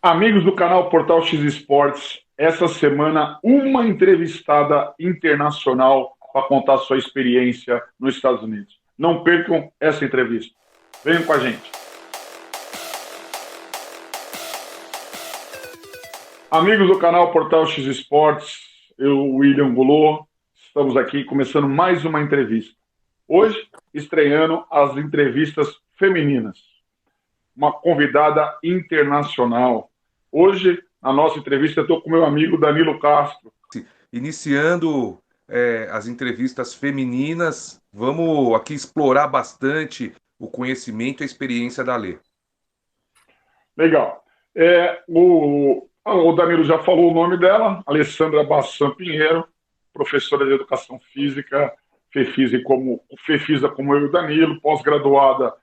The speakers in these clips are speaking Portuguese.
Amigos do canal Portal X Esportes, essa semana uma entrevistada internacional para contar sua experiência nos Estados Unidos. Não percam essa entrevista. Venham com a gente. Amigos do canal Portal X Esportes, eu, William Goulot, estamos aqui começando mais uma entrevista. Hoje, estreando as entrevistas femininas. Uma convidada internacional. Hoje, na nossa entrevista, eu estou com meu amigo Danilo Castro. Iniciando as entrevistas femininas, vamos aqui explorar bastante o conhecimento e a experiência da Lê. Legal. O Danilo já falou o nome dela, Alessandra Bassan Pinheiro, professora de Educação Física, Fefisa como eu e o Danilo, pós-graduada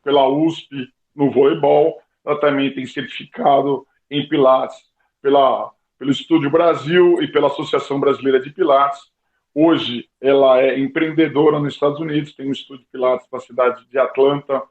pela USP no voleibol. Ela também tem certificado em Pilates pelo Estúdio Brasil e pela Associação Brasileira de Pilates. Hoje ela é empreendedora nos Estados Unidos, tem um estúdio de Pilates na cidade de Atlanta,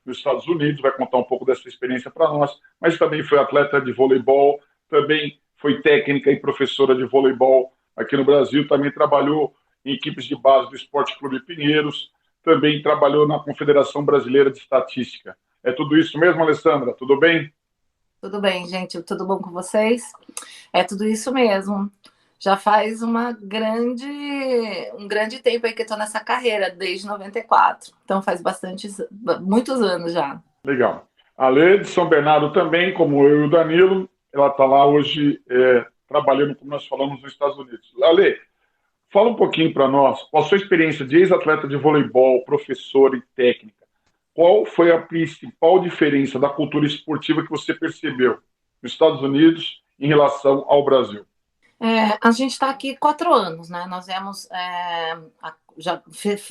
nos Estados Unidos, vai contar um pouco dessa experiência para nós, mas também foi atleta de voleibol, também foi técnica e professora de voleibol aqui no Brasil, também trabalhou em equipes de base do Esporte Clube Pinheiros, também trabalhou na Confederação Brasileira de Estatística. É tudo isso mesmo, Alessandra? Tudo bem? Tudo bem, gente? Tudo bom com vocês? É tudo isso mesmo. Já faz um grande tempo aí que eu tô nessa carreira, desde 94. Então faz muitos anos já. Legal. A Lê de São Bernardo também, como eu e o Danilo, ela está lá hoje trabalhando, como nós falamos, nos Estados Unidos. Ale, fala um pouquinho para nós, com a sua experiência de ex-atleta de voleibol, professor e técnica, qual foi a principal diferença da cultura esportiva que você percebeu nos Estados Unidos em relação ao Brasil? A gente está aqui 4 anos, né? Nós viemos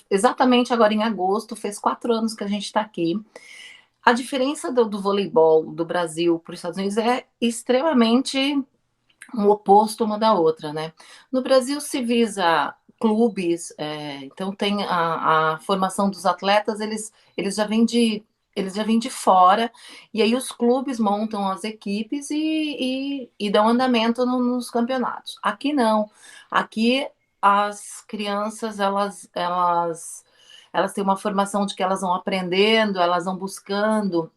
exatamente agora em agosto, fez 4 anos que a gente está aqui. A diferença do voleibol do Brasil para os Estados Unidos é extremamente um oposto uma da outra, né? No Brasil se visa clubes, então tem a formação dos atletas, eles já vêm de eles já vêm de fora, e aí os clubes montam as equipes e dão andamento nos campeonatos. Aqui não. Aqui as crianças, elas têm uma formação de que elas vão aprendendo, elas vão buscando.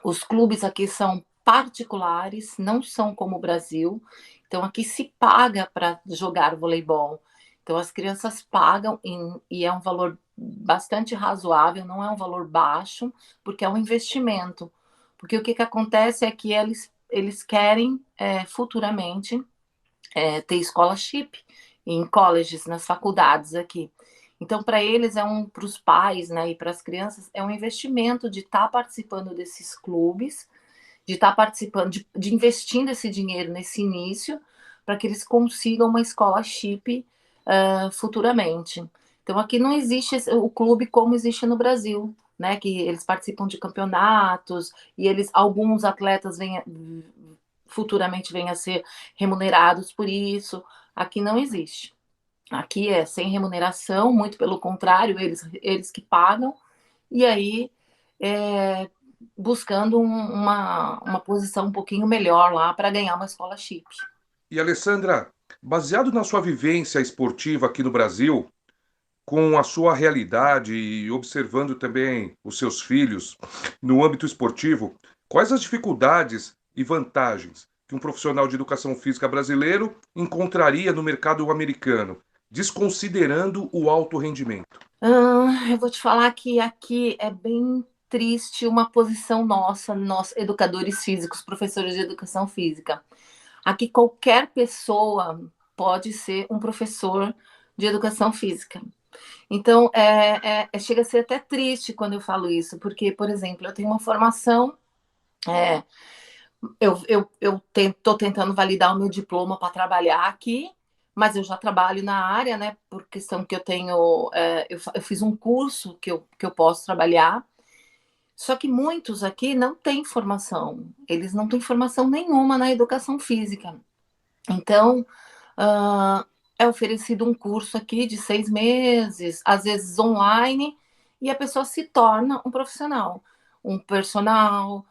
Os clubes aqui são particulares, não são como o Brasil. Então, aqui se paga para jogar voleibol. Então, as crianças pagam e é um valor bastante razoável, não é um valor baixo, porque é um investimento. Porque o que acontece é que eles querem futuramente ter scholarship em colleges, nas faculdades aqui. Então, para eles para os pais, né, e para as crianças, é um investimento de estar participando desses clubes, de estar participando, de investindo esse dinheiro nesse início, para que eles consigam uma scholarship futuramente. Então, aqui não existe o clube como existe no Brasil, né, que eles participam de campeonatos e alguns atletas futuramente venham a ser remunerados por isso. Aqui não existe. Aqui é sem remuneração, muito pelo contrário, eles que pagam, e aí é, buscando uma posição um pouquinho melhor lá para ganhar uma scholarship. E Alessandra, baseado na sua vivência esportiva aqui no Brasil, com a sua realidade e observando também os seus filhos no âmbito esportivo, quais as dificuldades e vantagens que um profissional de educação física brasileiro encontraria no mercado americano, desconsiderando o alto rendimento? Eu vou te falar que aqui é bem triste uma posição nossa, nós educadores físicos, professores de educação física. Aqui qualquer pessoa pode ser um professor de educação física. Então, chega a ser até triste quando eu falo isso, porque, por exemplo, eu tenho uma formação, é, eu estou tentando validar o meu diploma para trabalhar aqui, mas eu já trabalho na área, né, por questão que eu tenho, eu fiz um curso que eu posso trabalhar, só que muitos aqui não têm formação, eles não têm formação nenhuma na educação física. Então, é oferecido um curso aqui de 6 meses, às vezes online, e a pessoa se torna um profissional, um personal,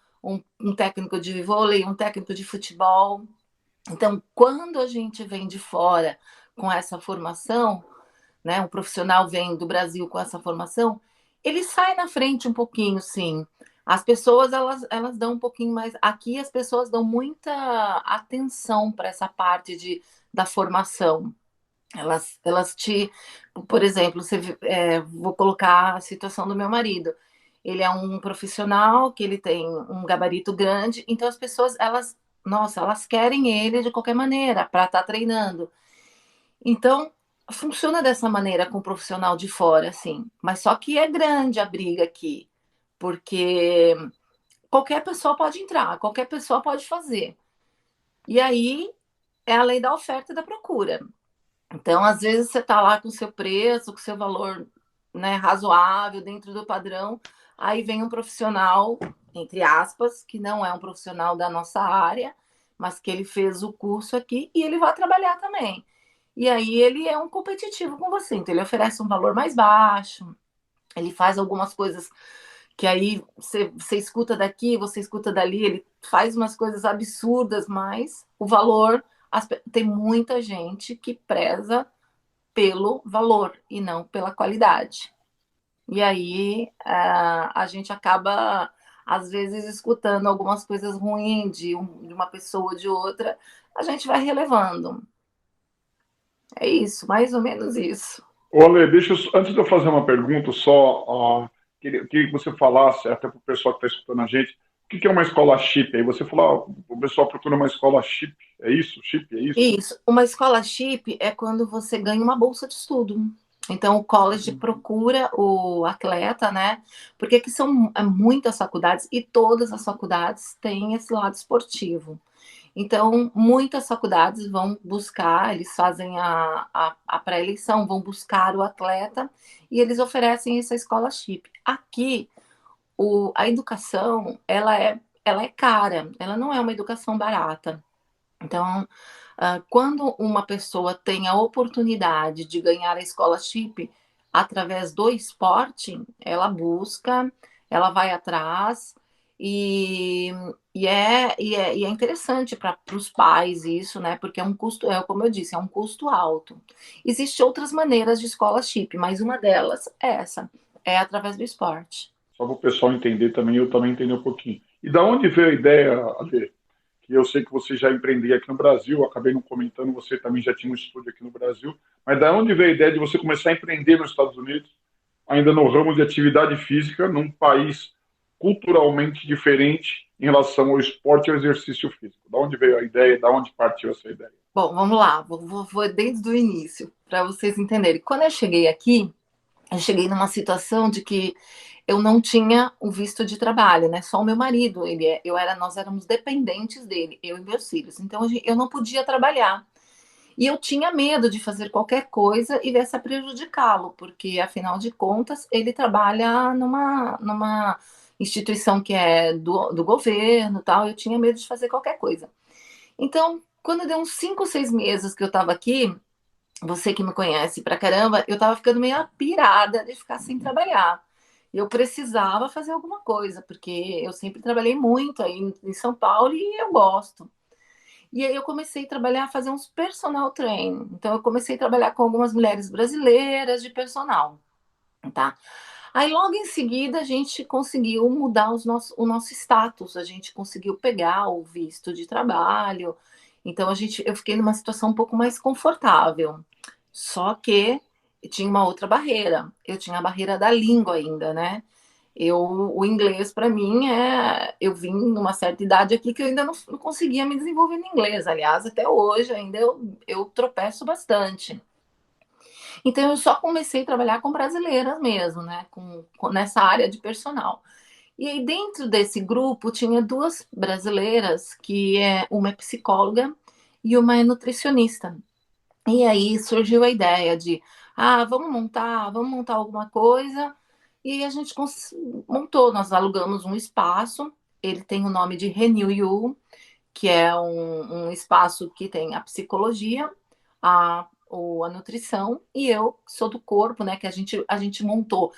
um técnico de vôlei, um técnico de futebol. Então, quando a gente vem de fora com essa formação, né, um profissional vem do Brasil com essa formação, ele sai na frente um pouquinho, sim. As pessoas, elas dão um pouquinho mais... Aqui as pessoas dão muita atenção para essa parte da formação. Elas te... Por exemplo, vou colocar a situação do meu marido. Ele é um profissional que ele tem um gabarito grande, então as pessoas, nossa, elas querem ele de qualquer maneira para estar treinando. Então, funciona dessa maneira com o profissional de fora, assim. Mas só que é grande a briga aqui, porque qualquer pessoa pode entrar, qualquer pessoa pode fazer. E aí é a lei da oferta e da procura. Então, às vezes, você está lá com o seu preço, com o seu valor, né, razoável, dentro do padrão, aí vem um profissional, entre aspas, que não é um profissional da nossa área, mas que ele fez o curso aqui e ele vai trabalhar também. E aí ele é um competitivo com você, então ele oferece um valor mais baixo, ele faz algumas coisas que aí você escuta daqui, você escuta dali, ele faz umas coisas absurdas, mas o valor, tem muita gente que preza pelo valor e não pela qualidade. E aí a gente acaba, às vezes, escutando algumas coisas ruins de uma pessoa ou de outra, a gente vai relevando. É isso, mais ou menos isso. Ô, Ale, antes de eu fazer uma pergunta, queria que você falasse, até para o pessoal que está escutando a gente, o que é uma escola chip? Aí você falou, o pessoal procura uma escola chip, é isso? Chip, é isso? Isso. Uma escola chip é quando você ganha uma bolsa de estudo. Então, o college procura o atleta, né? Porque aqui são muitas faculdades e todas as faculdades têm esse lado esportivo. Então, muitas faculdades vão buscar, eles fazem a pré-eleição, vão buscar o atleta e eles oferecem essa escola chip. Aqui, a educação, ela é cara, ela não é uma educação barata. Então, quando uma pessoa tem a oportunidade de ganhar a escola chip através do esporte, ela busca, ela vai atrás, e, e é interessante para os pais isso, né? Porque é um custo, como eu disse, é um custo alto. Existem outras maneiras de escola chip, mas uma delas é essa, é através do esporte. Só para o pessoal entender também, eu também entender um pouquinho. E da onde veio a ideia, Ale, que eu sei que você já empreendia aqui no Brasil, acabei não comentando, você também já tinha um estúdio aqui no Brasil, mas da onde veio a ideia de você começar a empreender nos Estados Unidos, ainda no ramo de atividade física, num país culturalmente diferente em relação ao esporte e ao exercício físico? Da onde veio a ideia, da onde partiu essa ideia? Bom, vamos lá, vou desde o início, para vocês entenderem. Quando eu cheguei aqui, eu cheguei numa situação de que eu não tinha o visto de trabalho, né? Só o meu marido, nós éramos dependentes dele, eu e meus filhos. Então eu não podia trabalhar. E eu tinha medo de fazer qualquer coisa e dessa prejudicá-lo, porque afinal de contas ele trabalha numa instituição que é do governo, tal. Eu tinha medo de fazer qualquer coisa. Então, quando deu uns 5, 6 meses que eu estava aqui, você que me conhece pra caramba, eu tava ficando meio pirada de ficar sem trabalhar. Eu precisava fazer alguma coisa, porque eu sempre trabalhei muito aí em São Paulo e eu gosto. E aí eu comecei a trabalhar, a fazer uns personal training. Então eu comecei a trabalhar com algumas mulheres brasileiras de personal, tá? Aí logo em seguida a gente conseguiu mudar o nosso status, a gente conseguiu pegar o visto de trabalho. Então eu fiquei numa situação um pouco mais confortável. Só que tinha uma outra barreira. Eu tinha a barreira da língua ainda, né? O inglês para mim eu vim numa certa idade aqui que eu ainda não conseguia me desenvolver no inglês. Aliás, até hoje ainda eu tropeço bastante. Então eu só comecei a trabalhar com brasileiras mesmo, né? Nessa área de personal. E aí dentro desse grupo tinha duas brasileiras uma é psicóloga e uma é nutricionista. E aí surgiu a ideia de, vamos montar alguma coisa. E aí a gente montou, nós alugamos um espaço, ele tem o nome de Renew You, que é um espaço que tem a psicologia, a a nutrição, e eu sou do corpo, né? Que a gente montou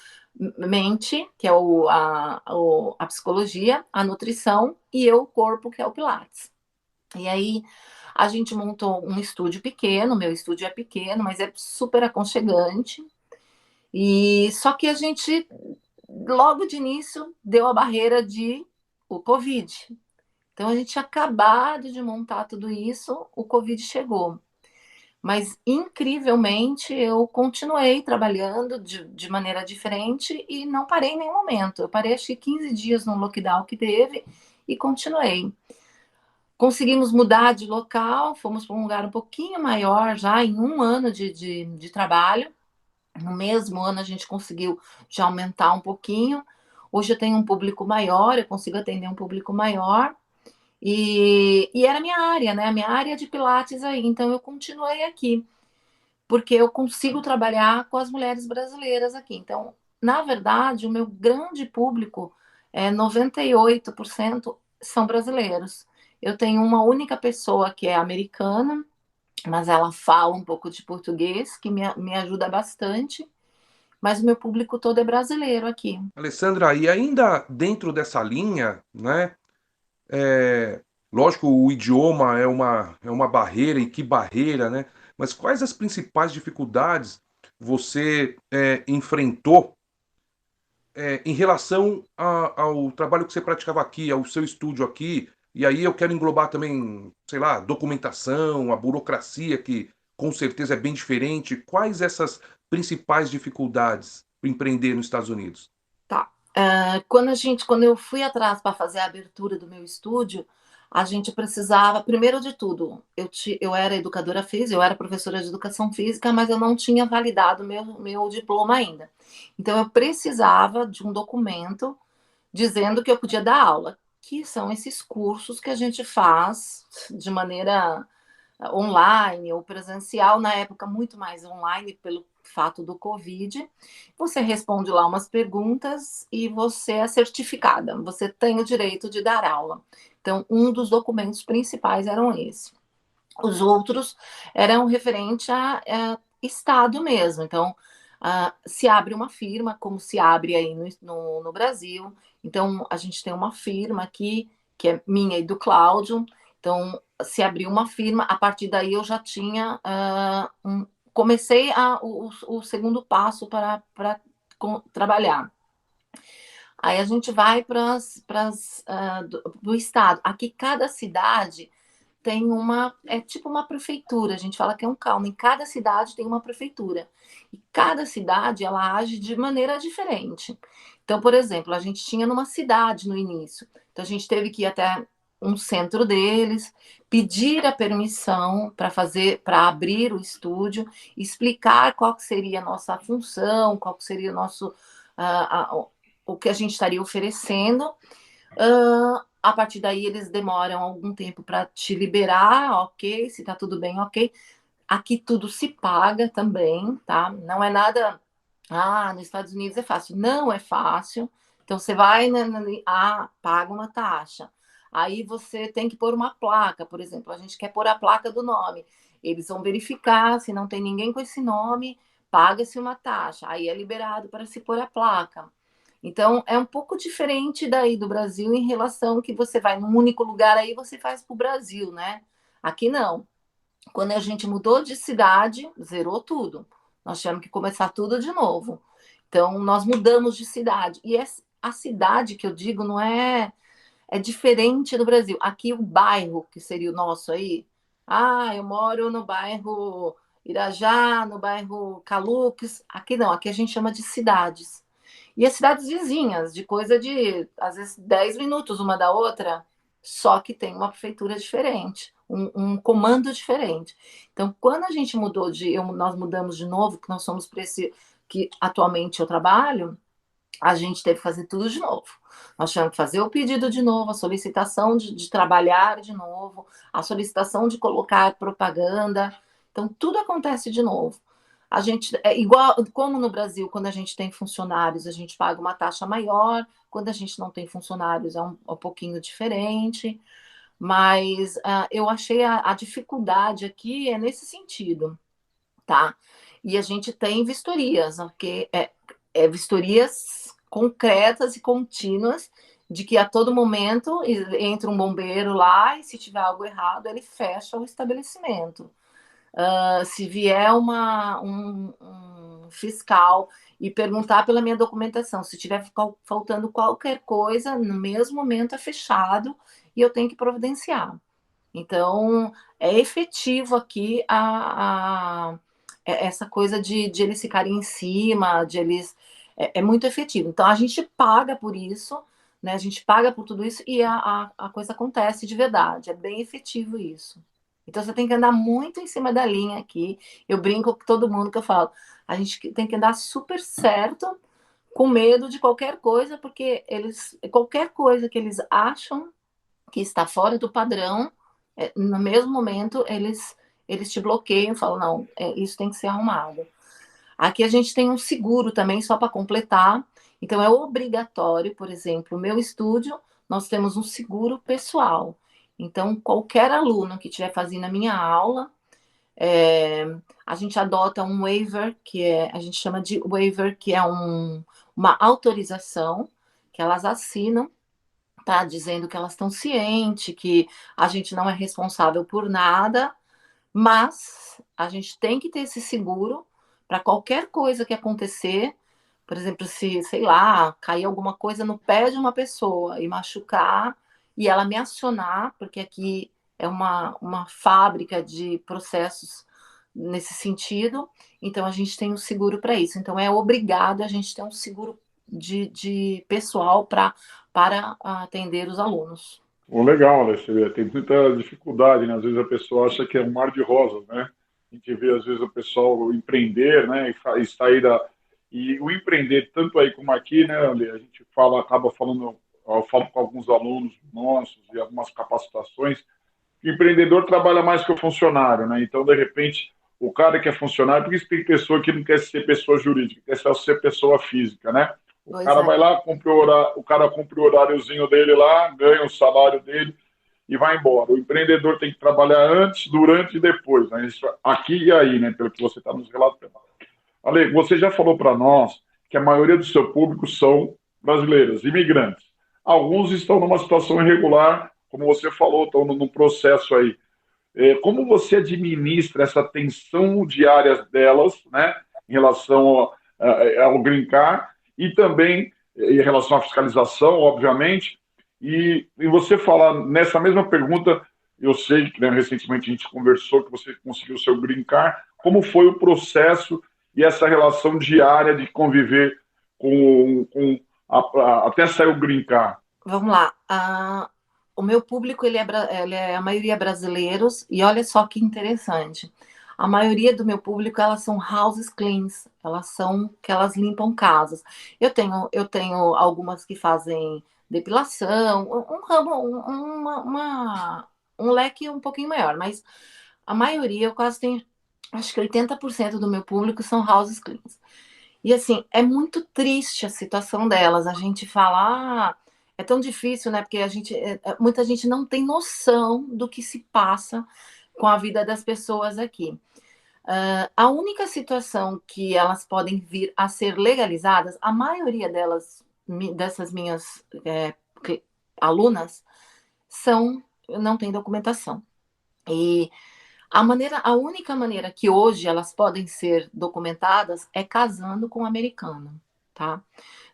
mente, que é a psicologia, a nutrição, e eu, o corpo, que é o Pilates. E aí a gente montou um estúdio pequeno, meu estúdio é pequeno, mas é super aconchegante. E só que a gente, logo de início, deu a barreira de o Covid. Então a gente tinha acabado de montar tudo isso, o Covid chegou. Mas, incrivelmente, eu continuei trabalhando de maneira diferente e não parei em nenhum momento. Eu parei, acho que 15 dias no lockdown que teve e continuei. Conseguimos mudar de local, fomos para um lugar um pouquinho maior já em um ano de trabalho. No mesmo ano a gente conseguiu já aumentar um pouquinho. Hoje eu tenho um público maior, eu consigo atender um público maior. E era minha área, né? A minha área de Pilates aí. Então eu continuei aqui, porque eu consigo trabalhar com as mulheres brasileiras aqui. Então, na verdade, o meu grande público, 98% são brasileiros. Eu tenho uma única pessoa que é americana, mas ela fala um pouco de português, que me ajuda bastante. Mas o meu público todo é brasileiro aqui. Alessandra, e ainda dentro dessa linha, né? É, lógico, o idioma é uma barreira, e que barreira, né? Mas quais as principais dificuldades você enfrentou em relação ao trabalho que você praticava aqui, ao seu estúdio aqui? E aí eu quero englobar também, sei lá, documentação, a burocracia, que com certeza é bem diferente. Quais essas principais dificuldades para empreender nos Estados Unidos? Tá. Quando eu fui atrás para fazer a abertura do meu estúdio, a gente precisava, primeiro de tudo, eu era educadora física, eu era professora de educação física, mas eu não tinha validado meu diploma ainda. Então, eu precisava de um documento dizendo que eu podia dar aula, que são esses cursos que a gente faz de maneira online ou presencial, na época muito mais online pelo fato do Covid. Você responde lá umas perguntas e você é certificada, você tem o direito de dar aula. Então, um dos documentos principais eram esse. Os outros eram referente a Estado mesmo. Então, se abre uma firma, como se abre aí no Brasil. Então, a gente tem uma firma aqui, que é minha e do Cláudio. Então, se abriu uma firma, a partir daí eu já tinha comecei o segundo passo para trabalhar. Aí a gente vai para do estado. Aqui cada cidade tem é tipo uma prefeitura, a gente fala que é um county. Em cada cidade tem uma prefeitura. E cada cidade, ela age de maneira diferente. Então, por exemplo, a gente tinha numa cidade no início. Então, a gente teve que ir até um centro deles, pedir a permissão para abrir o estúdio, explicar qual que seria a nossa função, qual que seria o nosso, o que a gente estaria oferecendo. A partir daí eles demoram algum tempo para te liberar, ok, se tá tudo bem, ok. Aqui tudo se paga também, tá? Não é nada, nos Estados Unidos é fácil. Não é fácil. Então você vai, paga uma taxa. Aí você tem que pôr uma placa, por exemplo, a gente quer pôr a placa do nome. Eles vão verificar se não tem ninguém com esse nome, paga-se uma taxa. Aí é liberado para se pôr a placa. Então, é um pouco diferente daí do Brasil em relação que você vai num único lugar aí você faz para o Brasil, né? Aqui não. Quando a gente mudou de cidade, zerou tudo. Nós tivemos que começar tudo de novo. Então, nós mudamos de cidade. E a cidade que eu digo não é diferente do Brasil. Aqui o bairro, que seria o nosso aí, eu moro no bairro Irajá, no bairro Calux. Aqui não, aqui a gente chama de cidades. E as cidades vizinhas, de coisa de, às vezes, 10 minutos uma da outra, só que tem uma prefeitura diferente, um comando diferente. Então, quando a gente mudou nós mudamos de novo, que nós somos para esse que atualmente eu trabalho, a gente teve que fazer tudo de novo. Nós tivemos que fazer o pedido de novo, a solicitação de trabalhar de novo, a solicitação de colocar propaganda. Então, tudo acontece de novo. A gente é igual como no Brasil, quando a gente tem funcionários, a gente paga uma taxa maior, quando a gente não tem funcionários é um pouquinho diferente, mas eu achei a dificuldade aqui é nesse sentido, tá? E a gente tem vistorias, porque vistorias concretas e contínuas de que a todo momento entra um bombeiro lá e se tiver algo errado, ele fecha o estabelecimento. Se vier um fiscal e perguntar pela minha documentação, se tiver faltando qualquer coisa, no mesmo momento é fechado e eu tenho que providenciar. Então, é efetivo aqui essa coisa de eles ficarem em cima, de eles. É muito efetivo. Então, a gente paga por isso, né? A gente paga por tudo isso e a coisa acontece de verdade. É bem efetivo isso. Então, você tem que andar muito em cima da linha aqui. Eu brinco com todo mundo que eu falo. A gente tem que andar super certo, com medo de qualquer coisa, porque qualquer coisa que eles acham que está fora do padrão, no mesmo momento eles te bloqueiam, falam, não, isso tem que ser arrumado. Aqui a gente tem um seguro também, só para completar, então é obrigatório, por exemplo, o meu estúdio, nós temos um seguro pessoal. Então, qualquer aluno que estiver fazendo a minha aula, é, a gente adota um waiver, a gente chama de waiver, que é uma autorização que elas assinam, tá? Dizendo que elas estão cientes, que a gente não é responsável por nada, mas a gente tem que ter esse seguro para qualquer coisa que acontecer. Por exemplo, se, sei lá, cair alguma coisa no pé de uma pessoa e machucar, e ela me acionar, porque aqui é uma fábrica de processos nesse sentido, então a gente tem um seguro para isso. Então é obrigado a gente ter um seguro de pessoal para atender os alunos. Legal, né? Você vê, tem muita dificuldade, né? Às vezes a pessoa acha que é um mar de rosas, né? A gente vê, às vezes, o pessoal empreender, né? E sair da... E o empreender, tanto aí como aqui, né, Ale? A gente acaba falando, eu falo com alguns alunos nossos e algumas capacitações, que o empreendedor trabalha mais que o funcionário, né? Então, de repente, o cara que é funcionário, porque tem pessoa que não quer ser pessoa jurídica, quer só ser pessoa física, né? O Pois cara é. vai lá, o cara cumpre o horáriozinho dele lá, ganha o salário dele e vai embora. O empreendedor tem que trabalhar antes, durante e depois, né? Isso aqui e aí, né? Pelo que você está nos relatando. Ale, você já falou para nós que a maioria do seu público são brasileiros, imigrantes. Alguns estão numa situação irregular, como você falou, estão no processo aí. Como você administra essa tensão diária delas, né, em relação ao green card e também em relação à fiscalização, obviamente. E você falar nessa mesma pergunta, eu sei que, né, recentemente a gente conversou que você conseguiu o seu green card, como foi o processo e essa relação diária de conviver até sair o green card? Vamos lá. O meu público ele é a maioria brasileiros e olha só que interessante. A maioria do meu público elas são houses cleans, elas são que elas limpam casas. Eu tenho algumas que fazem depilação, um ramo, um leque um pouquinho maior, mas a maioria eu quase tenho, acho que 80% do meu público são houses cleans. E assim, é muito triste a situação delas. A gente fala, é tão difícil, né? Porque muita gente não tem noção do que se passa com a vida das pessoas aqui. A única situação que elas podem vir a ser legalizadas, a maioria delas, dessas minhas alunas, não têm documentação. E a única maneira que hoje elas podem ser documentadas é casando com um americano, tá?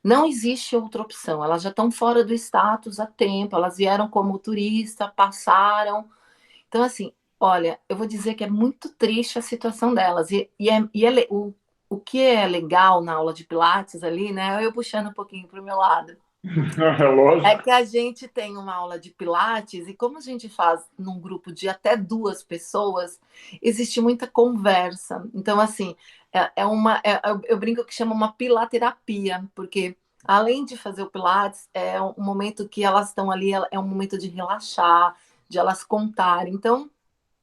Não existe outra opção. Elas já estão fora do status há tempo, elas vieram como turista, passaram. Então, assim, olha, eu vou dizer que é muito triste a situação delas. O que é legal na aula de Pilates ali, né? Eu puxando um pouquinho para o meu lado. É É lógico. que a gente tem uma aula de Pilates e como a gente faz num grupo de até 2 pessoas, existe muita conversa. Então, assim, eu brinco que chama uma pilaterapia, porque além de fazer o Pilates, é um momento que elas estão ali, é um momento de relaxar, de elas contarem. Então,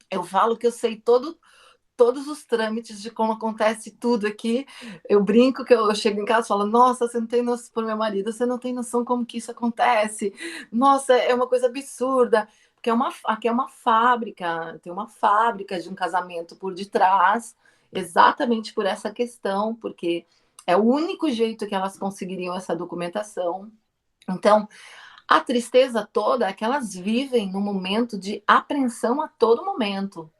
eu falo que eu sei todos os trâmites de como acontece tudo aqui. Eu brinco que eu chego em casa e falo, nossa, você não tem noção, para meu marido, você não tem noção como que isso acontece. Nossa, é uma coisa absurda. Porque aqui é uma fábrica, tem uma fábrica de um casamento por detrás. exatamente por essa questão, porque é o único jeito que elas conseguiriam essa documentação. Então, a tristeza toda é que elas vivem num momento de apreensão a todo momento.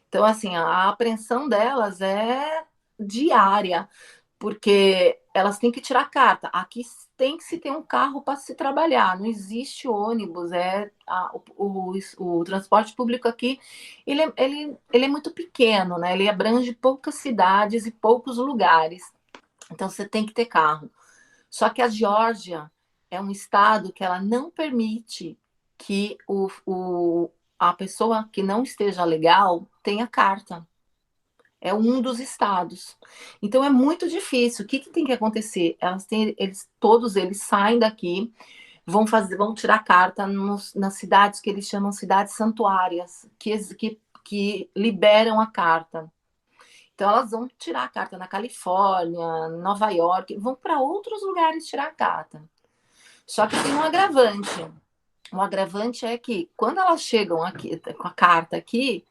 Então, assim, a apreensão delas é diária, porque elas têm que tirar carta. Aqui tem que se ter um carro para se trabalhar, não existe ônibus, o transporte público aqui, ele é muito pequeno, né? Ele abrange poucas cidades e poucos lugares, então você tem que ter carro. Só que a Geórgia é um estado que ela não permite que a pessoa que não esteja legal tenha carta. É um dos estados. Então é muito difícil. O que tem que acontecer? Todos eles saem daqui, vão tirar carta nas cidades que eles chamam cidades santuárias, que liberam a carta. Então elas vão tirar a carta na Califórnia, Nova York, vão para outros lugares tirar a carta. Só que tem um agravante. O agravante é que quando elas chegam aqui com a carta aqui,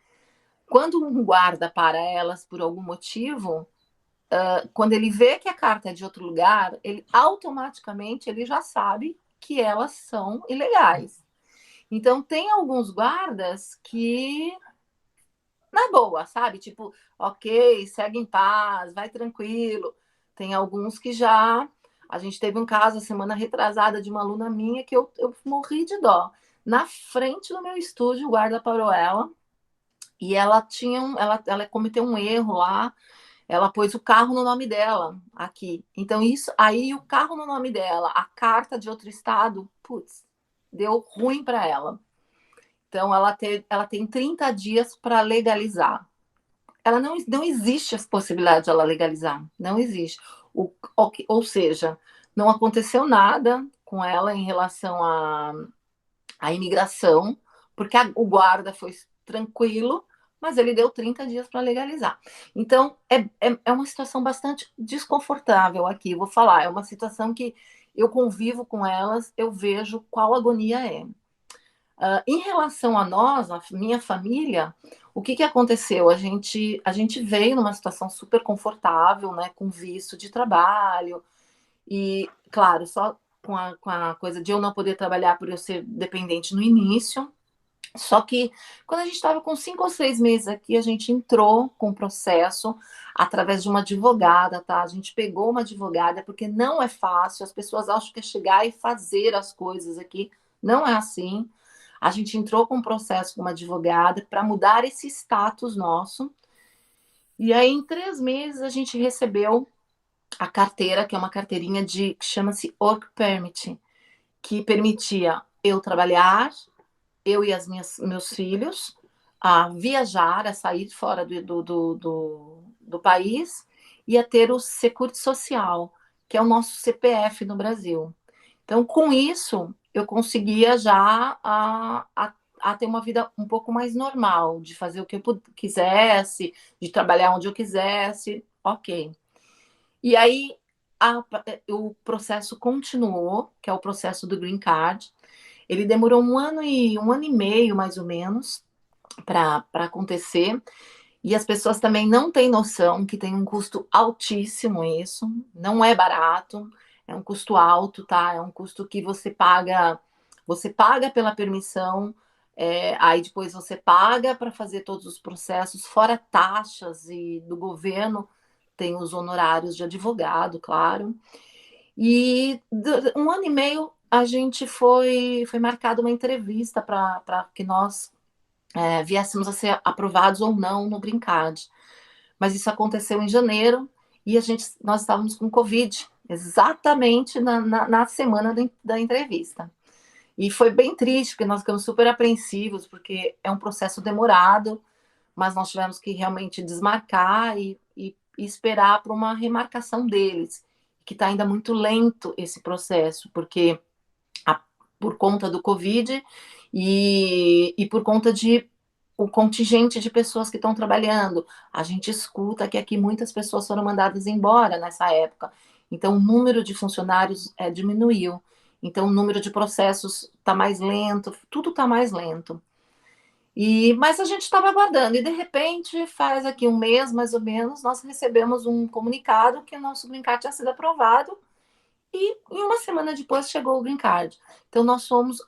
quando um guarda para elas por algum motivo, quando ele vê que a carta é de outro lugar, ele automaticamente ele já sabe que elas são ilegais. Então tem alguns guardas que na boa, sabe? Tipo, ok, segue em paz, vai tranquilo. Tem alguns que já. A gente teve um caso a semana retrasada de uma aluna minha que eu morri de dó. Na frente do meu estúdio, o guarda parou ela e ela cometeu um erro lá. Ela pôs o carro no nome dela aqui. Então, isso aí, o carro no nome dela, a carta de outro estado, putz, deu ruim para ela. Então, ela tem 30 dias para legalizar. Ela não existe essa possibilidade de ela legalizar. Não existe. Ou seja, não aconteceu nada com ela em relação à imigração, porque o guarda foi tranquilo, mas ele deu 30 dias para legalizar. Então, é uma situação bastante desconfortável aqui, vou falar. É uma situação que eu convivo com elas, eu vejo qual agonia é. Em relação a nós, a minha família, o que aconteceu? A gente veio numa situação super confortável, né, com visto de trabalho, e, claro, só com a coisa de eu não poder trabalhar por eu ser dependente no início. Só que quando a gente estava com 5 ou 6 meses aqui, a gente entrou com o processo através de uma advogada, tá? A gente pegou uma advogada, porque não é fácil, as pessoas acham que é chegar e fazer as coisas aqui. Não é assim. A gente entrou com um processo com uma advogada para mudar esse status nosso. E aí, em 3 meses, a gente recebeu a carteira, que é uma carteirinha que chama-se Work Permit, que permitia eu trabalhar, eu e meus filhos, a viajar, a sair fora do país e a ter o Security Social, que é o nosso CPF no Brasil. Então, com isso, eu conseguia já a ter uma vida um pouco mais normal, de fazer o que eu quisesse, de trabalhar onde eu quisesse, ok. E aí, o processo continuou, que é o processo do Green Card. Ele demorou um ano e meio, mais ou menos, para acontecer. E as pessoas também não têm noção que tem um custo altíssimo isso, não é barato, é um custo alto, tá? É um custo que você paga pela permissão, aí depois você paga para fazer todos os processos, fora taxas e do governo, tem os honorários de advogado, claro. E um ano e meio a gente foi marcada uma entrevista para que nós viéssemos a ser aprovados ou não no Green Card. Mas isso aconteceu em janeiro e nós estávamos com Covid, exatamente na semana da entrevista. E foi bem triste, porque nós ficamos super apreensivos, porque é um processo demorado, mas nós tivemos que realmente desmarcar e esperar para uma remarcação deles, que está ainda muito lento esse processo, porque por conta do Covid e por conta de o contingente de pessoas que estão trabalhando. A gente escuta que aqui muitas pessoas foram mandadas embora nessa época. Então, o número de funcionários diminuiu. Então, o número de processos está mais lento, tudo está mais lento. Mas a gente estava aguardando, e de repente, faz aqui um mês, mais ou menos, nós recebemos um comunicado que o nosso green card tinha sido aprovado, e em uma semana depois chegou o green card. Então, nós fomos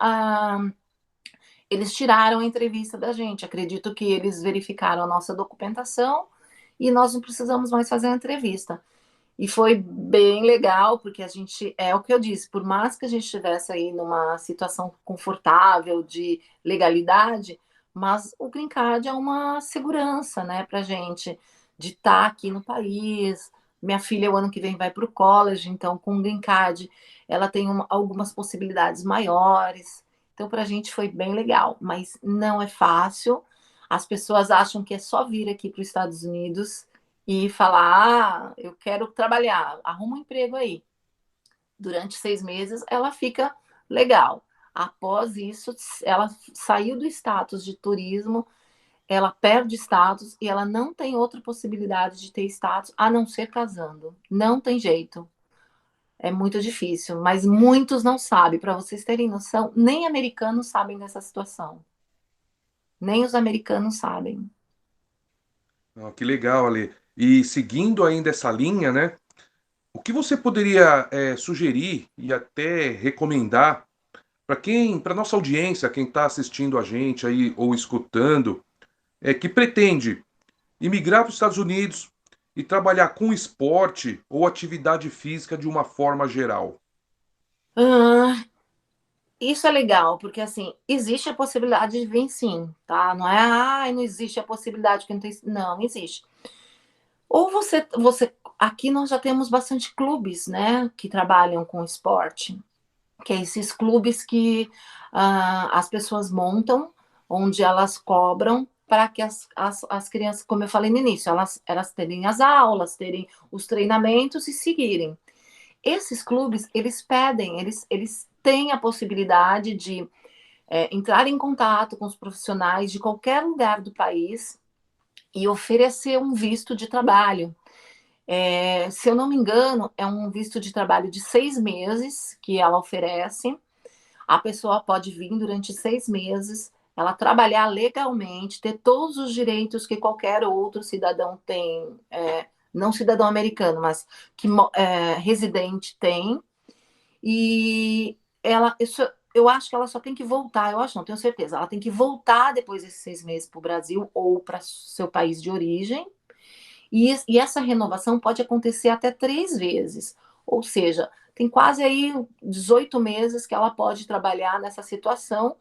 eles tiraram a entrevista da gente. Acredito que eles verificaram a nossa documentação e nós não precisamos mais fazer a entrevista. E foi bem legal, porque a gente, é o que eu disse, por mais que a gente estivesse aí numa situação confortável de legalidade, mas o green card é uma segurança, né, pra gente, de estar aqui no país. Minha filha, o ano que vem, vai para o college, então com o green card ela tem algumas possibilidades maiores. Então, para a gente foi bem legal, mas não é fácil. As pessoas acham que é só vir aqui para os Estados Unidos e falar: eu quero trabalhar, arruma um emprego aí. Durante 6 meses, ela fica legal. Após isso, ela saiu do status de turismo, ela perde status e ela não tem outra possibilidade de ter status a não ser casando. Não tem jeito. É muito difícil, mas muitos não sabem. Para vocês terem noção, nem americanos sabem dessa situação. Nem os americanos sabem. Ah, que legal, Ale. E seguindo ainda essa linha, né? O que você poderia sugerir e até recomendar para nossa audiência, quem está assistindo a gente aí ou escutando, que pretende imigrar para os Estados Unidos e trabalhar com esporte ou atividade física de uma forma geral? Ah, isso é legal, porque assim, existe a possibilidade de vir sim, tá? Não é, não existe a possibilidade que não tem. Não, existe. Ou aqui nós já temos bastante clubes, né, que trabalham com esporte, que é esses clubes que as pessoas montam, onde elas cobram para que as crianças, como eu falei no início, elas terem as aulas, terem os treinamentos e seguirem. Esses clubes, eles pedem, eles têm a possibilidade de entrar em contato com os profissionais de qualquer lugar do país e oferecer um visto de trabalho. Se eu não me engano, é um visto de trabalho de 6 meses que ela oferece. A pessoa pode vir durante 6 meses, ela trabalhar legalmente, ter todos os direitos que qualquer outro cidadão tem, não cidadão americano, mas que residente tem. E eu acho que ela só tem que voltar, eu acho, não tenho certeza, ela tem que voltar depois desses 6 meses para o Brasil ou para seu país de origem. E essa renovação pode acontecer até 3 vezes. Ou seja, tem quase aí 18 meses que ela pode trabalhar nessa situação.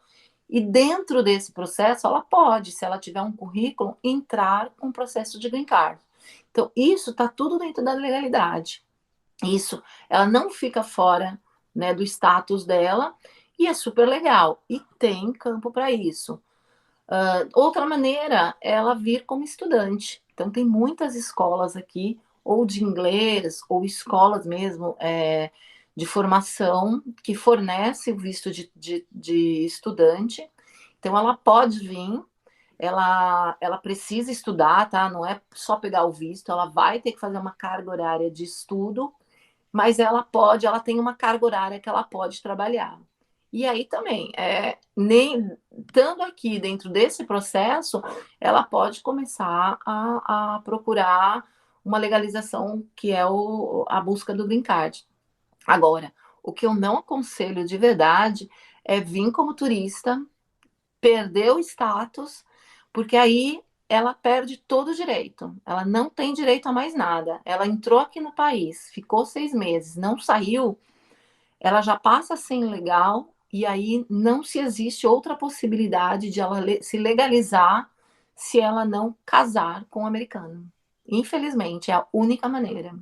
E dentro desse processo, ela pode, se ela tiver um currículo, entrar com o processo de green card. Então, isso está tudo dentro da legalidade. Isso, ela não fica fora, né, do status dela, e é super legal. E tem campo para isso. Outra maneira é ela vir como estudante. Então, tem muitas escolas aqui, ou de inglês, ou escolas mesmo de formação, que fornece o visto de estudante. Então, ela pode vir, ela precisa estudar, tá? Não é só pegar o visto, ela vai ter que fazer uma carga horária de estudo, mas ela tem uma carga horária que ela pode trabalhar. E aí também, nem estando aqui dentro desse processo, ela pode começar a procurar uma legalização, que é a busca do green card. Agora, o que eu não aconselho de verdade é vir como turista, perder o status, porque aí ela perde todo o direito. Ela não tem direito a mais nada. Ela entrou aqui no país, ficou 6 meses, não saiu, ela já passa a ser ilegal e aí não se existe outra possibilidade de ela se legalizar se ela não casar com um americano. Infelizmente, é a única maneira.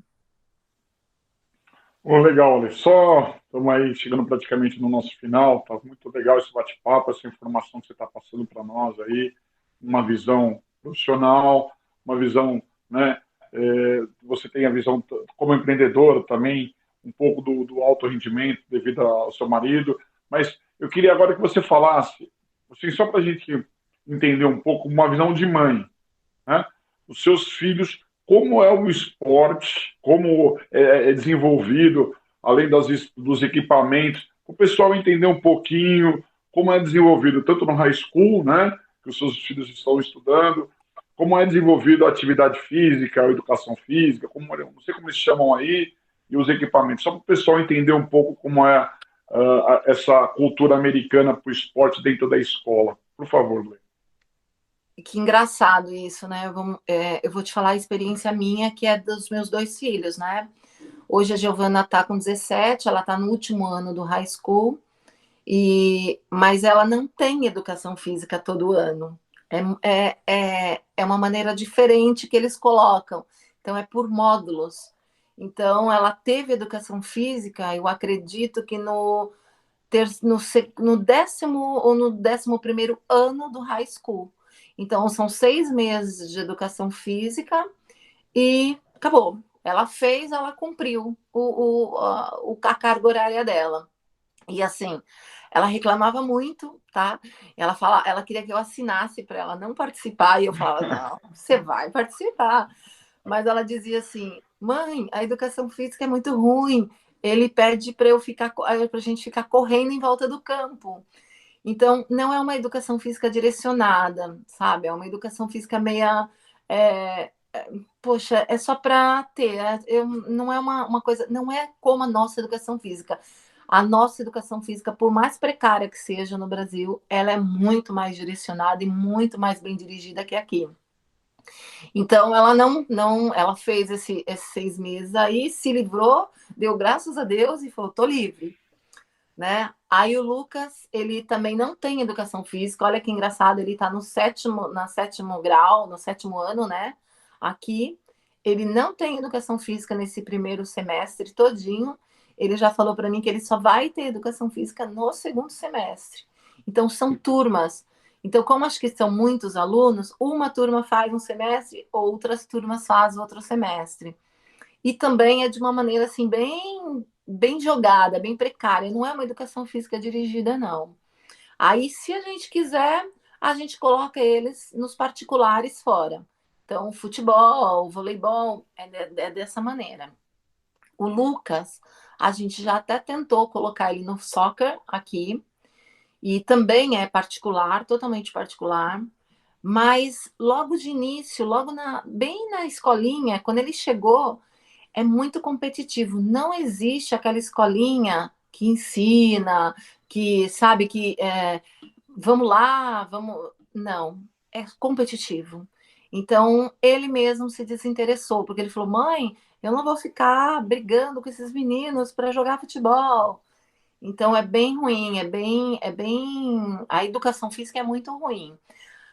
Legal, Ale. Só estamos aí chegando praticamente no nosso final. Tá muito legal esse bate-papo, essa informação que você está passando para nós aí, uma visão profissional, uma visão, né? Você tem a visão como empreendedora também, um pouco do alto rendimento devido ao seu marido. Mas eu queria agora que você falasse, assim, só para a gente entender um pouco, uma visão de mãe, né? Os seus filhos, como é o esporte, como é desenvolvido, além dos equipamentos, o pessoal entender um pouquinho como é desenvolvido, tanto no high school, né, que os seus filhos estão estudando, como é desenvolvido a atividade física, a educação física, não sei como eles chamam aí, e os equipamentos, só para o pessoal entender um pouco como é essa cultura americana para o esporte dentro da escola. Por favor, Lê. Que engraçado isso, né? Eu vou te falar a experiência minha, que é dos meus 2 filhos, né? Hoje a Giovana está com 17, ela está no último ano do high school, mas ela não tem educação física todo ano. É uma maneira diferente que eles colocam. Então, é por módulos. Então, ela teve educação física, eu acredito que no 10º ou no 11º ano do high school. Então, são 6 meses de educação física e acabou. Ela fez, ela cumpriu a carga horária dela. E assim, ela reclamava muito, tá? Ela queria que eu assinasse para ela não participar, e eu falava, não, você vai participar. Mas ela dizia assim: mãe, a educação física é muito ruim. Ele pede para a gente ficar correndo em volta do campo. Então, não é uma educação física direcionada, sabe? É uma educação física meia. É, poxa, é só para ter. Não é uma coisa. Não é como a nossa educação física. A nossa educação física, por mais precária que seja no Brasil, ela é muito mais direcionada e muito mais bem dirigida que aqui. Então, ela não, ela fez esses 6 meses aí, se livrou, deu graças a Deus e falou: tô livre, né? Aí o Lucas, ele também não tem educação física. Olha que engraçado, ele está no sétimo grau, no 7º ano, né? Aqui, ele não tem educação física nesse primeiro semestre todinho. Ele já falou para mim que ele só vai ter educação física no 2º semestre. Então, são turmas. Então, como acho que são muitos alunos, uma turma faz um semestre, outras turmas fazem outro semestre. E também é de uma maneira assim bem jogada, bem precária. Não é uma educação física dirigida, não. Aí, se a gente quiser, a gente coloca eles nos particulares fora. Então, futebol, voleibol, é dessa maneira. O Lucas, a gente já até tentou colocar ele no soccer aqui, e também é particular, totalmente particular. Mas logo de início, bem na escolinha, quando ele chegou, é muito competitivo. Não existe aquela escolinha que ensina, que sabe que vamos lá, vamos. Não, é competitivo. Então, ele mesmo se desinteressou, porque ele falou: mãe, eu não vou ficar brigando com esses meninos para jogar futebol. Então, é bem ruim, A educação física é muito ruim.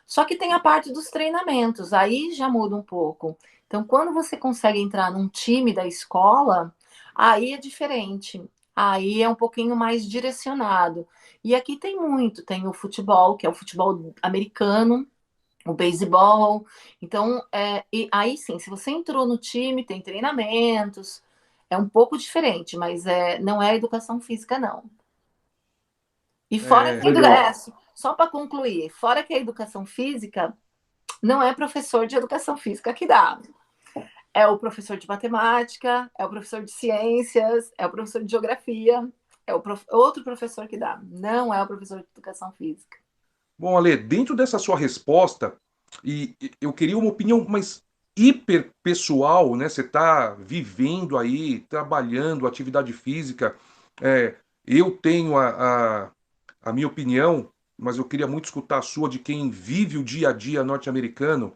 Só que tem a parte dos treinamentos, aí já muda um pouco. Então, quando você consegue entrar num time da escola, aí é diferente. Aí é um pouquinho mais direcionado. E aqui tem o futebol, que é o futebol americano, o beisebol. Então, e aí sim, se você entrou no time, tem treinamentos, é um pouco diferente, mas não é educação física, não. E fora que Legal. só para concluir, fora que a educação física não é professor de educação física que dá. É o professor de matemática, é o professor de ciências, é o professor de geografia, outro professor que dá. Não é o professor de educação física. Bom, Ale, dentro dessa sua resposta, eu queria uma opinião mais hiper pessoal, né? Você está vivendo aí, trabalhando, atividade física. É, eu tenho a minha opinião, mas eu queria muito escutar a sua de quem vive o dia a dia norte-americano.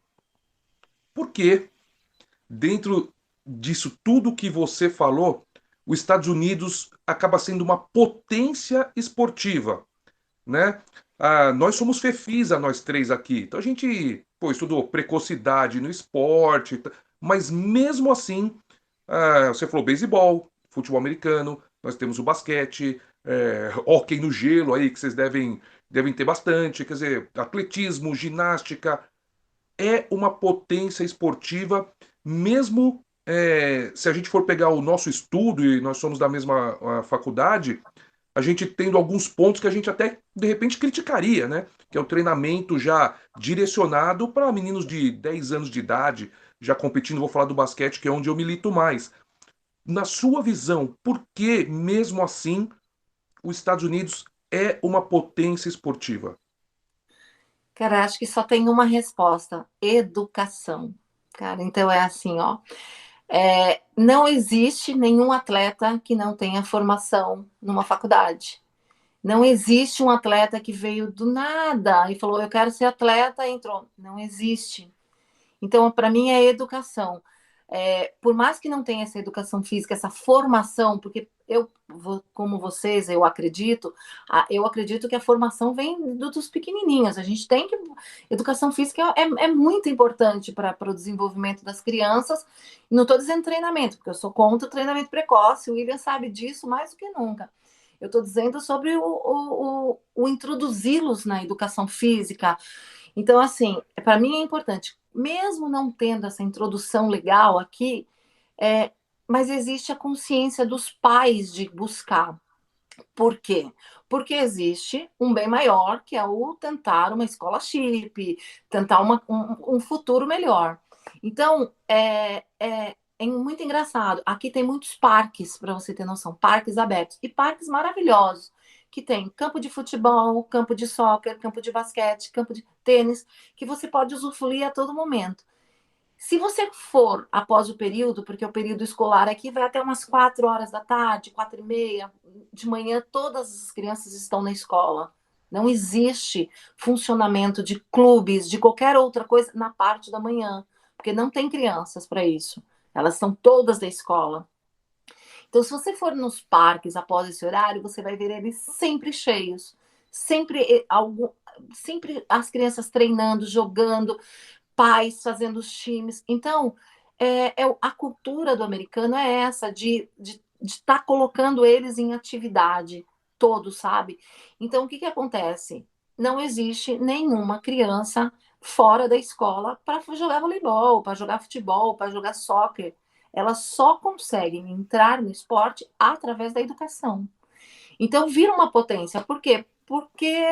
Por que, dentro disso tudo que você falou, os Estados Unidos acaba sendo uma potência esportiva, né? Nós somos fefis, nós três aqui. Então a gente, pô, estudou precocidade no esporte, mas mesmo assim, você falou beisebol, futebol americano, nós temos o basquete, hóquei no gelo aí, que vocês devem ter bastante, quer dizer, atletismo, ginástica, é uma potência esportiva, mesmo se a gente for pegar o nosso estudo, e nós somos da mesma faculdade, a gente tendo alguns pontos que a gente até, de repente, criticaria, né? Que é o treinamento já direcionado para meninos de 10 anos de idade, já competindo, vou falar do basquete, que é onde eu milito mais. Na sua visão, por que, mesmo assim, os Estados Unidos é uma potência esportiva? Cara, acho que só tem uma resposta: educação. Cara, então é assim, ó. Não existe nenhum atleta que não tenha formação numa faculdade. Não existe um atleta que veio do nada e falou, eu quero ser atleta, e entrou. Não existe. Então, para mim, é educação. Por mais que não tenha essa educação física, essa formação, porque eu, como vocês, eu acredito que a formação vem dos pequenininhos. A gente tem que. Educação física é muito importante para o desenvolvimento das crianças. Não estou dizendo treinamento, porque eu sou contra o treinamento precoce. O William sabe disso mais do que nunca. Eu estou dizendo sobre o introduzi-los na educação física. Então, assim, para mim é importante, mesmo não tendo essa introdução legal aqui, mas existe a consciência dos pais de buscar. Por quê? Porque existe um bem maior, que é o tentar uma escola chip, tentar um futuro melhor. Então, é muito engraçado. Aqui tem muitos parques, para você ter noção, parques abertos, e parques maravilhosos, que tem campo de futebol, campo de soccer, campo de basquete, campo de tênis, que você pode usufruir a todo momento. Se você for após o período, porque o período escolar aqui vai até umas 4 horas da tarde, 4h30, de manhã, todas as crianças estão na escola. Não existe funcionamento de clubes, de qualquer outra coisa na parte da manhã, porque não tem crianças para isso. Elas estão todas da escola. Então, se você for nos parques após esse horário, você vai ver eles sempre cheios. Sempre as crianças treinando, jogando, pais fazendo os times. Então, a cultura do americano é essa, de estar colocando eles em atividade, todos, sabe? Então, o que acontece? Não existe nenhuma criança fora da escola para jogar voleibol, para jogar futebol, para jogar soccer. Elas só conseguem entrar no esporte através da educação. Então, vira uma potência. Por quê? Porque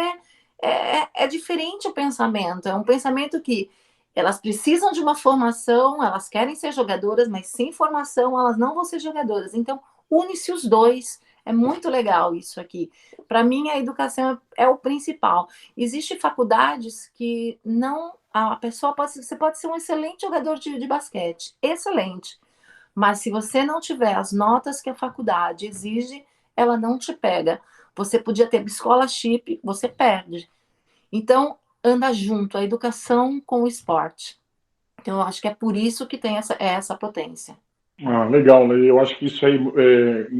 é diferente o pensamento. É um pensamento que elas precisam de uma formação, elas querem ser jogadoras, mas sem formação elas não vão ser jogadoras. Então, une-se os dois. É muito legal isso aqui. Para mim, a educação é o principal. Existem faculdades que não. A pessoa você pode ser um excelente jogador de basquete, excelente. Mas se você não tiver as notas que a faculdade exige, ela não te pega. Você podia ter escola chip, você perde. Então, anda junto a educação com o esporte. Então, eu acho que é por isso que tem essa potência. Ah, legal, né? Eu acho que isso aí,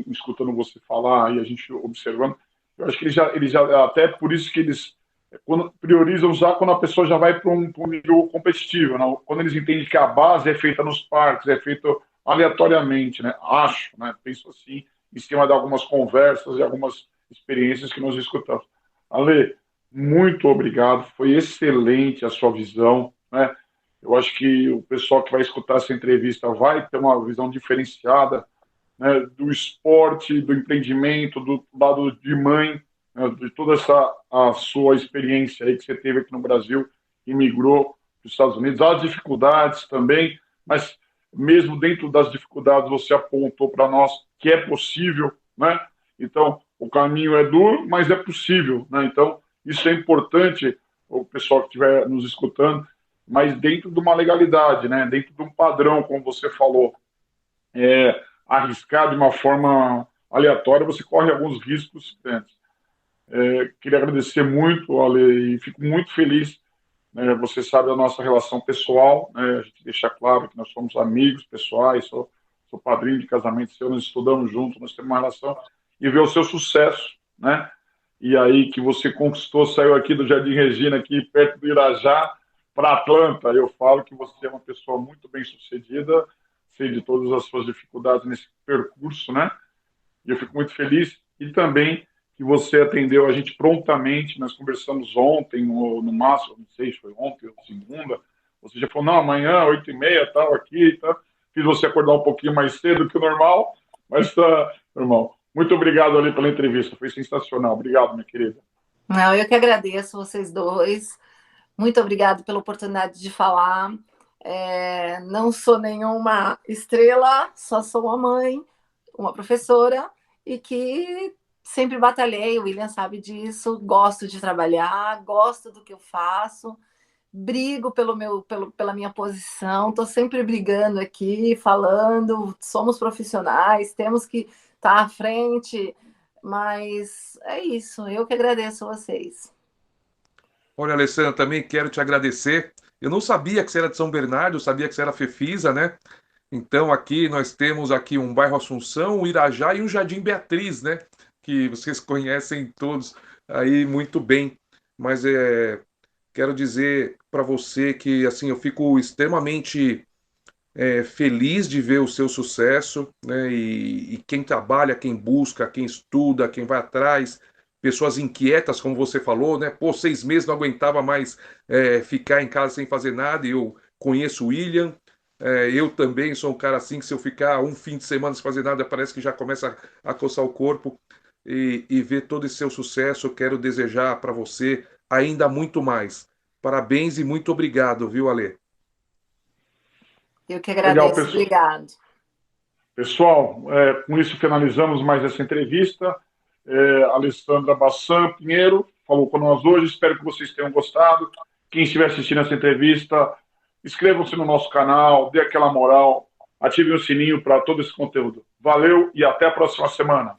escutando você falar e a gente observando, eu acho que eles já até por isso que eles quando, priorizam já quando a pessoa já vai para um nível competitivo, né? Quando eles entendem que a base é feita nos parques, é feita aleatoriamente, né? Acho, né? Penso assim, em cima de algumas conversas e algumas experiências que nós escutamos. Ale, muito obrigado, foi excelente a sua visão, né? Eu acho que o pessoal que vai escutar essa entrevista vai ter uma visão diferenciada, né, do esporte, do empreendimento, do lado de mãe, né, de toda essa a sua experiência aí que você teve aqui no Brasil, e migrou para os Estados Unidos, as dificuldades também, mas mesmo dentro das dificuldades você apontou para nós que é possível, né? Então o caminho é duro, mas é possível, né? Então isso é importante o pessoal que estiver nos escutando, mas dentro de uma legalidade, né? Dentro de um padrão, como você falou, arriscar de uma forma aleatória, você corre alguns riscos grandes. Queria agradecer muito, Ale, e fico muito feliz. Né, você sabe da nossa relação pessoal, né, a gente deixa claro que nós somos amigos pessoais, sou padrinho de casamento seu, nós estudamos juntos, nós temos uma relação, e ver o seu sucesso, né? E aí que você conquistou, saiu aqui do Jardim Regina, aqui perto do Irajá, para Atlanta. Eu falo que você é uma pessoa muito bem sucedida, sei de todas as suas dificuldades nesse percurso, né? E eu fico muito feliz. E também que você atendeu a gente prontamente. Nós conversamos ontem, no máximo, não sei se foi ontem ou segunda. Você já falou, não, amanhã, 8h30, tal, aqui, tá. Fiz você acordar um pouquinho mais cedo que o normal, mas tá, normal. Muito obrigado ali pela entrevista, foi sensacional. Obrigado, minha querida. Não, eu que agradeço vocês dois. Muito obrigada pela oportunidade de falar. Não sou nenhuma estrela, só sou uma mãe, uma professora, e que sempre batalhei, o William sabe disso, gosto de trabalhar, gosto do que eu faço, brigo pela minha posição, estou sempre brigando aqui, falando, somos profissionais, temos que estar à frente, mas é isso, eu que agradeço a vocês. Olha, Alessandra, também quero te agradecer. Eu não sabia que você era de São Bernardo, eu sabia que você era Fefisa, né? Então aqui nós temos aqui um bairro Assunção, um Irajá e um Jardim Beatriz, né? Que vocês conhecem todos aí muito bem. Mas quero dizer para você que assim eu fico extremamente feliz de ver o seu sucesso, né? E quem trabalha, quem busca, quem estuda, quem vai atrás, pessoas inquietas, como você falou, né? Pô, 6 meses não aguentava mais ficar em casa sem fazer nada. E eu conheço o William. Eu também sou um cara assim que se eu ficar um fim de semana sem fazer nada, parece que já começa a coçar o corpo. E ver todo esse seu sucesso, eu quero desejar para você ainda muito mais. Parabéns e muito obrigado, viu, Ale? Eu que Legal, agradeço, pessoal. obrigado. Pessoal, com isso finalizamos mais essa entrevista. Alessandra Bassan Pinheiro falou com nós hoje. Espero que vocês tenham gostado. Quem estiver assistindo essa entrevista, inscrevam-se no nosso canal, dê aquela moral, ativem o sininho para todo esse conteúdo. Valeu e até a próxima semana.